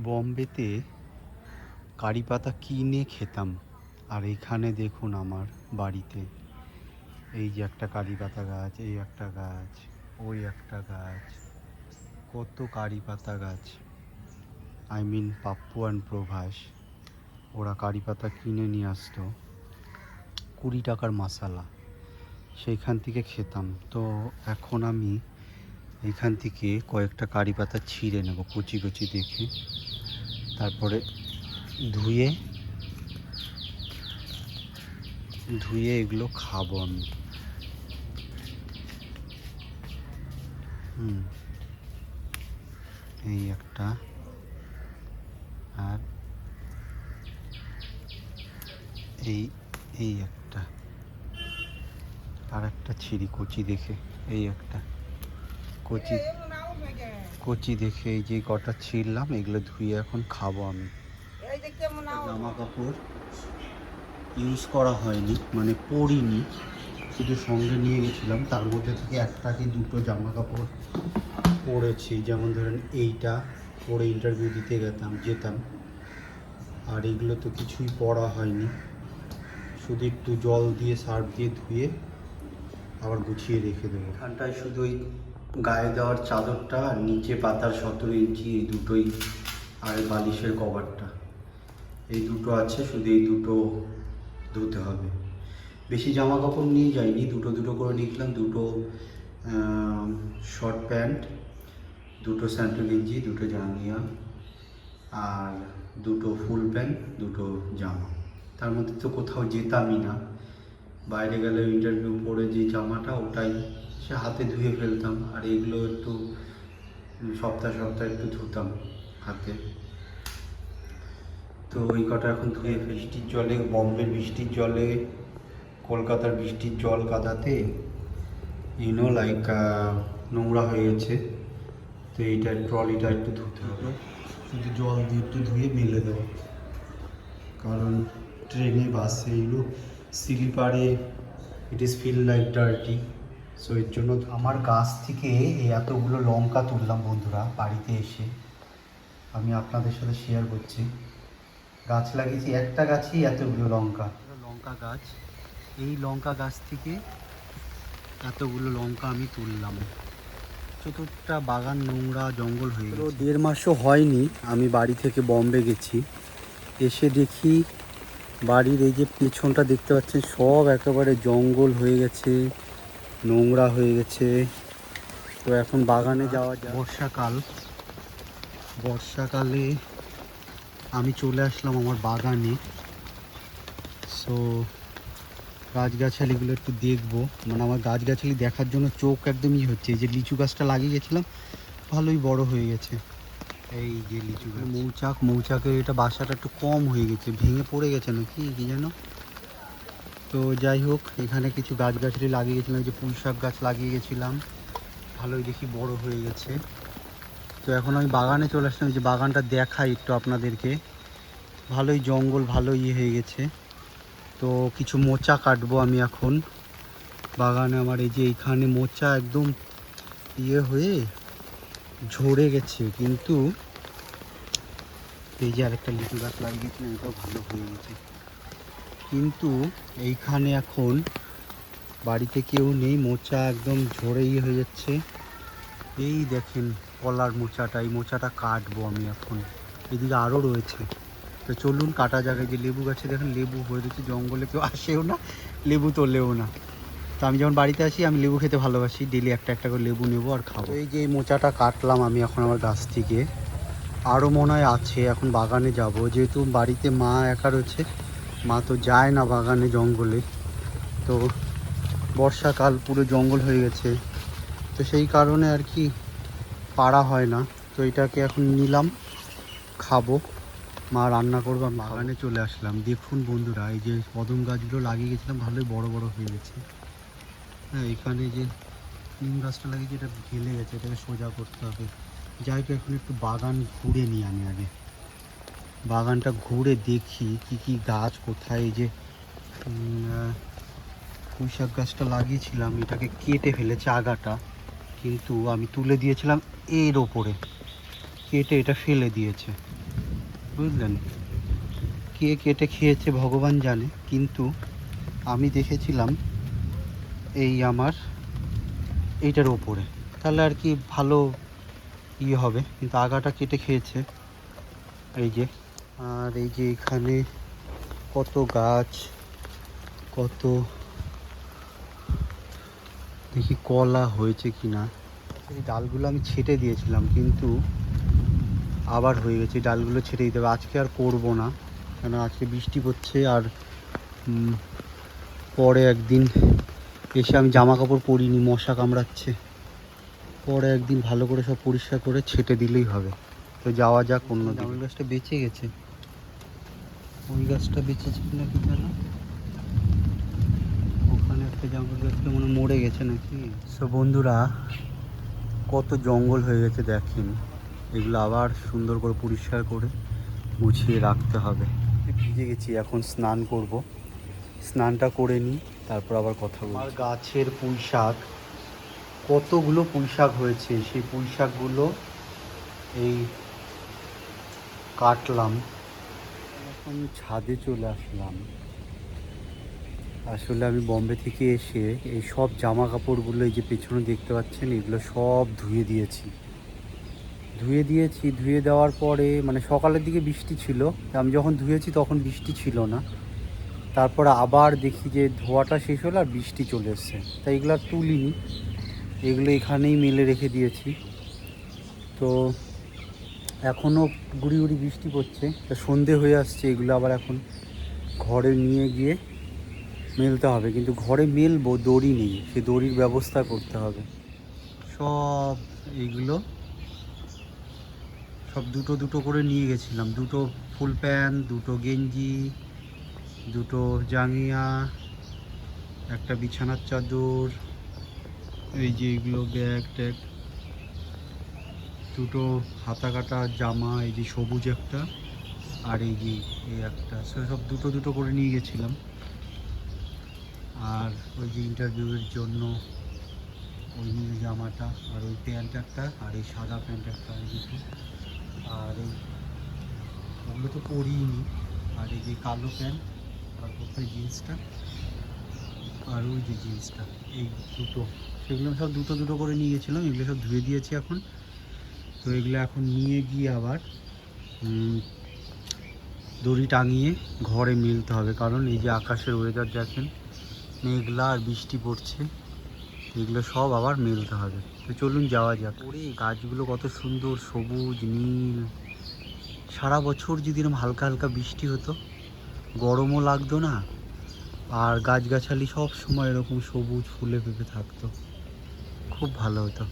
বম্বেতে কারি পাতা কিনে খেতাম, আর এখানে দেখুন আমার বাড়িতে এই যে একটা কারি পাতা গাছ, এই একটা গাছ, ওই একটা গাছ, কত কারি পাতা গাছ। পাপ্পু অ্যান্ড প্রভাস ওরা কারি পাতা কিনে নিয়ে আসতো 20 টাকার মশালা, সেইখান থেকে খেতাম। তো এখন আমি এইখান থেকে কয়েকটা কারি পাতা ছিঁড়ে নেব কচি কচি দেখে, তারপরে ধুয়ে ধুয়ে এগুলো খাবো আমি। এই একটা, আর এই এই একটা, আর একটা ছিঁড়ি কচি দেখে, এই একটা কচি কচি দেখে, এই যে কটা ছিঁড়লাম, এগুলো ধুয়ে এখন খাবো আমি। জামা কাপড় ইউজ করা হয়নি, মানে পরিনি, শুধু সঙ্গে নিয়ে গেছিলাম। তার মধ্যে থেকে একটা কি দুটো জামা কাপড় পরেছি, যেমন ধরেন এইটা পরে ইন্টারভিউ দিতে যেতাম। আর এগুলো তো কিছুই পরা হয়নি, শুধু একটু জল দিয়ে সার্ফ দিয়ে ধুয়ে আবার গুছিয়ে রেখে দেবো। এখানটায় শুধু ওই গায়ে দেওয়ার চাদরটা আর নিচে পাতার 17 ইঞ্চি এই দুটোই, আর বালিশের কভারটা, এই দুটো আছে, শুধু এই দুটো ধুতে হবে। বেশি জামা কাপড় নিয়ে যাইনি, দুটো দুটো করে নিয়েছিলাম। দুটো শর্ট প্যান্ট, দুটো স্যান্ডেল গেঞ্জি, দুটো জাঙ্গিয়া, আর দুটো ফুল প্যান্ট, দুটো জামা। তার মধ্যে তো কোথাও যেতামই না, বাইরে গেলে ইন্টারভিউ পরে যে জামাটা ওটাই সে হাতে ধুয়ে ফেলতাম, আর এগুলো একটু সপ্তাহে একটু ধুতাম হাতে। তো ওই কটা এখন ধুয়ে, বৃষ্টির জলে, বম্বের বৃষ্টির জলে, কলকাতার বৃষ্টির জল কাদাতে লাইক নোংরা হয়ে গেছে। তো এইটা ট্রলিটা একটু ধুতে হবে, শুধু জল দিয়ে একটু ধুয়ে মেলে দেবো, কারণ ট্রেনে বাসে এগুলো স্লিপারে it is feel like dirty. So এর জন্য আমার গাছ থেকে এই এতগুলো লঙ্কা তুললাম বন্ধুরা বাড়িতে এসে, আমি আপনাদের সাথে শেয়ার করছি। গাছ লাগিয়েছি, একটা গাছেই এতগুলো লঙ্কা গাছ। এই লঙ্কা গাছ থেকে এতগুলো লঙ্কা আমি তুললাম। চতুর্থটা বাগান নোংরা জঙ্গল হয়ে গেল। 1.5 মাসও হয়নি আমি বাড়ি থেকে বম্বে গেছি, এসে দেখি বাড়ির এই যে পেছনটা দেখতে পাচ্ছেন সব একেবারে জঙ্গল হয়ে গেছে, নোংরা হয়ে গেছে। তো এখন বাগানে যাওয়া যায়। বর্ষাকালে আমি চলে আসলাম আমার বাগানে। সো গাছগাছালিগুলো একটু দেখবো, মানে আমার গাছগাছালি দেখার জন্য চোখ একদমই হচ্ছে। এই যে লিচু গাছটা লাগিয়ে গেছিলাম, ভালোই বড় হয়ে গেছে। এই যে লিচু গাছ, মৌচাকের এটা বাসাটা একটু কম হয়ে গেছে, ভেঙে পড়ে গেছে নাকি কি যেন। তো যাই হোক, এখানে কিছু গাছগাছালি লাগিয়ে গেছিলাম, এই যে পুঁই শাক গাছ লাগিয়ে গেছিলাম, ভালোই দেখি বড় হয়ে গেছে। তো এখন আমি বাগানে চলে আসলাম, এই যে বাগানটা দেখাই একটু আপনাদেরকে, ভালোই জঙ্গল, ভালো হয়ে গেছে। তো কিছু মোচা কাটবো আমি এখন বাগানে। আমার এই যে এইখানে মোচা একদম হয়ে ঝরে গেছে, কিন্তু এই যে আরেকটা লিচু গাছ লাগিয়েছিলাম, এটাও ভালো হয়ে গেছে। কিন্তু এইখানে এখন বাড়িতে কেউ নেই, মোচা একদম ঝরে হয়ে যাচ্ছে। এই দেখেন কলার মোচাটা, এই মোচাটা কাটবো আমি এখন। এদিকে আরও রয়েছে, তো চলুন কাটা জায়গায়। যে লেবু গাছে দেখেন লেবু হয়ে রয়েছে, জঙ্গলে কেউ আসেও না, লেবু তোলেও না। তো আমি যখন বাড়িতে আসি, আমি লেবু খেতে ভালোবাসি, ডেলি একটা একটা করে লেবু নেবো আর খাবো। এই যে এই মোচাটা কাটলাম আমি এখন আমার গাছ থেকে, আরও মনে হয় আছে। এখন বাগানে যাব, যেহেতু বাড়িতে মা একা রয়েছে, মা তো যায় না বাগানে জঙ্গলে। তো বর্ষাকাল, পুরো জঙ্গল হয়ে গেছে, তো সেই কারণে আর কি পাড়া হয় না। তো এটাকে এখন নিলাম, খাবো, মা রান্না করবো। বাগানে চলে আসলাম, দেখুন বন্ধুরা, এই যে কদম গাছগুলো লাগিয়ে গেছিলাম, ভালোই বড় বড় হয়ে গেছে। হ্যাঁ, এখানে যে নিম গাছটা লাগিয়েছে, এটা ঢেলে গেছে, এটাকে সোজা করতে হবে। যাই হোক, এখন একটু বাগান ঘুরে নিই আমি আগে, বাগানটা ঘুরে দেখি কি কি গাছ কোথায়। এই যে পুঁই শাক গাছটা লাগিয়েছিলাম, এটাকে কেটে ফেলেছে আগাটা, কিন্তু আমি তুলে দিয়েছিলাম এর ওপরে, কেটে এটা ফেলে দিয়েছে। বুঝলেন, কে কেটে খেয়েছে ভগবান জানে, কিন্তু আমি দেখেছিলাম এই আমার এইটার ওপরে, তাহলে আর কি ভালো হবে, কিন্তু আগাটা কেটে খেয়েছে এই যে। আর এই যে এখানে কত গাছ, কত দেখি কলা হয়েছে কিনা। এই ডালগুলো আমি ছেটে দিয়েছিলাম, কিন্তু আবার হয়ে গেছে। ডালগুলো ছেটে দিতে হবে, আজকে আর করবো না, কেন আজকে বৃষ্টি পড়ছে। আর পরে একদিন এসে আমি জামা কাপড় পরিনি, মশা কামড়াচ্ছে, পরে একদিন ভালো করে সব পরিষ্কার করে ছেটে দিলেই হবে। তো যাওয়া যাক অন্য দিকে। জামরুল গাছটা বেঁচে গেছে, ওই গাছটা বেঁচেছে কিনা কি জানো, ওখানে একটা জামরুল গাছটা মনে মরে গেছে নাকি। সো বন্ধুরা, কত জঙ্গল হয়ে গেছে দেখেন, এগুলো আবার সুন্দর করে পরিষ্কার করে গুছিয়ে রাখতে হবে। ভিজে গেছি, এখন স্নান করব, স্নানটা করে নিই, তারপর আবার কথা বলবো। আমার গাছের পুঁই শাক, কতগুলো পুঁই শাক হয়েছে, সেই পুঁই শাকগুলো এই কাটলাম। এখন ছাদে চলে আসলাম। আসলে আমি বম্বে থেকে এসে এই সব জামা কাপড়গুলো, এই যে পেছনে দেখতে পাচ্ছেন, এগুলো সব ধুয়ে দিয়েছি। ধুয়ে দেওয়ার পরে মানে সকালের দিকে বৃষ্টি ছিল, আমি যখন ধুয়েছি তখন বৃষ্টি ছিল না। তারপর আবার দেখি যে ধোয়াটা শেষ হলো আর বৃষ্টি চলে এসছে, তাই এগুলো আর তুলিনি, এগুলো এখানেই মেলে রেখে দিয়েছি। তো এখনও গুড়ি গুড়ি বৃষ্টি পড়ছে, তা সন্ধে হয়ে আসছে, এগুলো আবার এখন ঘরে নিয়ে গিয়ে মেলতে হবে। কিন্তু ঘরে মেলবো, দড়ি নেই, সে দড়ির ব্যবস্থা করতে হবে। সব এইগুলো সব দুটো দুটো করে নিয়ে গেছিলাম, দুটো ফুল প্যান্ট, দুটো গেঞ্জি, দুটো জাঙ্গিয়া, একটা বিছানার চাদর, এই যে এগুলো ব্যাগ ট্যাগ, দুটো হাতা কাটা জামা, এই যে সবুজ একটা, আর এই যে এই একটা, সব দুটো দুটো করে নিয়ে গেছিলাম। আর ওই যে ইন্টারভিউয়ের জন্য ওই নীল জামাটা, আর ওই প্যান্ট একটা, আর এই সাদা প্যান্ট একটা, এই দুটো, আর এই ওগুলো তো পরিনি, আর এই যে কালো প্যান্ট, আর কোথায় জিন্সটা, আর ওই যে জিন্সটা, এই দুটো, সেগুলো সব দুটো দুটো করে নিয়ে গেছিলাম। এগুলো সব ধুয়ে দিয়েছি এখন। তো এগুলো এখন নিয়ে গিয়ে আবার দড়ি টাঙিয়ে ঘরে মেলতে হবে, কারণ এই যে আকাশের ওয়েদার দেখেন, মেঘলা আর বৃষ্টি পড়ছে, এগুলো সব আবার মেলতে হবে। তো চলুন যাওয়া যাক। ওরে গাছগুলো কত সুন্দর সবুজ নীল, সারা বছর যদি এরকম হালকা হালকা বৃষ্টি হতো, গরমও লাগতো না, আর গাছগাছালি সব সময় এরকম সবুজ ফুলে ফেঁপে থাকতো, খুব ভালো হতো।